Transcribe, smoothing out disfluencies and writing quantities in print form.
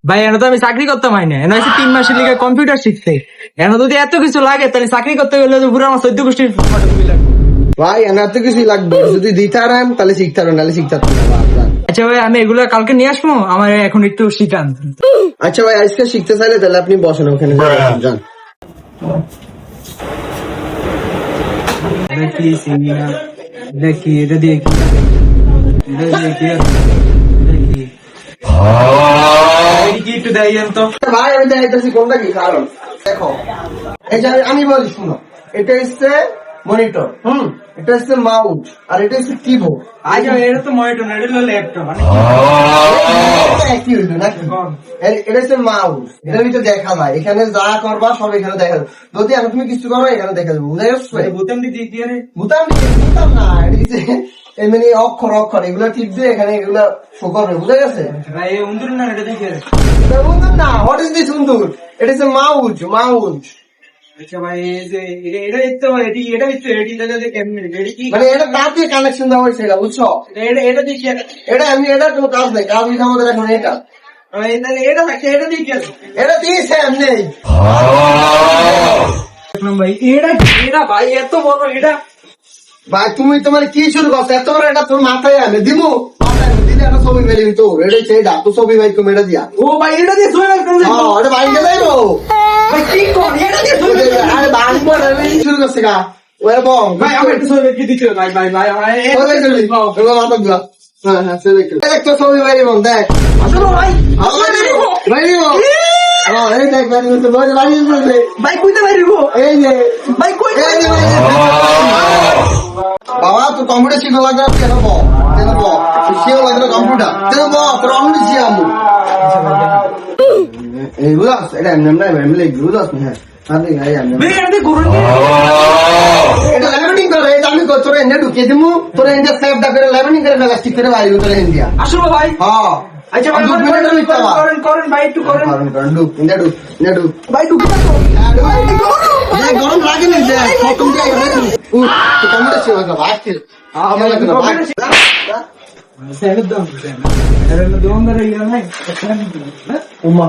ভাই এনে তো আমি চাকরি করতে পারি না, এনে 3 মাসের লিগে কম্পিউটার শিখতে। এনে যদি এত কিছু লাগে তাহলে চাকরি করতে গেলে তো পুরো আমার 14 গোষ্ঠীর ফটোকপি লাগবে। ভাই এনার তো কিছুই লাগবে, যদি দিতে পারেন তাহলে শিখতে পারেন, নাহলে শিখতে পারবেন না। আচ্ছা ভাই আমি এগুলো কালকে নিয়ে আসবো, আমার এখন একটু শিখান। আচ্ছা ভাই আজকে শিখতে চাইলে তাহলে আপনি বসেন ওখানে যান। দেখি সিনিয়া, দেখি এটা দিয়ে কি দেখি একটু দেন তো ভাই আমি দেখাইতেছি কোনটা কি কারণ। দেখো এই যে আমি বলি শুনো, এটা হচ্ছে মনিটর, এটা হচ্ছে মাউস, আর এটা হচ্ছে কিবোর্ড। আচ্ছা এটা তো মনিটর না, এটা হলো ল্যাপটপ। একই হইলো নাকি? এটা হচ্ছে মাউস, এটার ভিতরে দেখা যায় এখানে যা করবা সব এখানে দেখা যাবে। যদি আমি তুমি কিছু করো এখানে দেখা যাবে, বুঝা যাচ্ছে? বোতাম দিয়ে দিয়ে রে, বুতাম না, এটা হচ্ছে এমনি অক্ষর এগুলো টিপ দিয়ে এখানে এগুলো শো করবে, বুঝা গেছে? ভাই এই উন্দুর না, এটা দেখে সুন্দর না, হোয়াট ইজ দি সুন্দর? এটা হচ্ছে মাউস। আচ্ছা ভাই এই যে এটা তো এটা হচ্ছে এডি কেমনে এডি কি মানে এটা তার দিয়ে কানেকশন দেওয়া হয়েছে, এটা বুঝছো? এটা দিয়ে কি এটা এমনি, এটা কোনো কাজ নেই, কাজ হচ্ছে আমাদের এখন এটা এটা থাকে, এটা দিয়ে কি আছে? এটা দিয়েছে এমনি। দেখলাম ভাই এটা ভাই এত বড় এটা। ভাই তুমি তোমার কি শুরু করছো? এত বড় এটা তোর মাথায় আনে দিমু, মাথায় আনে দিলে একটা ছবি মেরে দিত। এটা হচ্ছে এটা তো ছবি ভাই তুমি এটা দিয়া। ও ভাই এটা দিয়ে ছবি বের করে দেবো। হ্যাঁ এটা ভাই গেলে তো ভাই কি কোন এটা দিয়ে ছবি বের করে দেবো? আরে ভাঙবো না, আমি শুরু করছি গা ওরে বং ভাই আমার একটু ছবি বের করে দিতে হবে ভাই আমার ছবি করবি এবার মাথা দিবা। হ্যাঁ ছবি করবি, দেখ তো ছবি ভাই বং দেখ আসলে ভাই ভাই এই দেখ ভাই তো বাড়ি বলছে ভাই কইতে পারিব এই যে ভাই কই এই যে বাবা তুই কম্পিউটার শিখা লাগবে কেন শিখা লাগবে কম্পিউটার কেন তোর অন্য শিখাবো এই বুঝাস এটা এমনি নাই এমনি লিখবি বুঝাস না? হ্যাঁ আপনি ভাই এমনি ভাই এটা দিয়ে ঘুরুন এটা লেমিনেটিং করে, এটা আমি তোর এনে ঢুকিয়ে দিমু, তোর এনে সেভটা করে লেমিনেটিং করে প্লাস্টিক করে বাইরে তোর ইন্ডিয়া। আসলে ভাই হ্যাঁ আচ্ছা ভাই করেন ভাই একটু করেন ঢুক ইন্ডিয়া ঢুক ভাই ঢুকে যাও গরম লাগে না যে প্রথম দিয়ে কম্পিউটার শিখা ভাই সেটা দাও দোকানদার ইয়া নাই উমা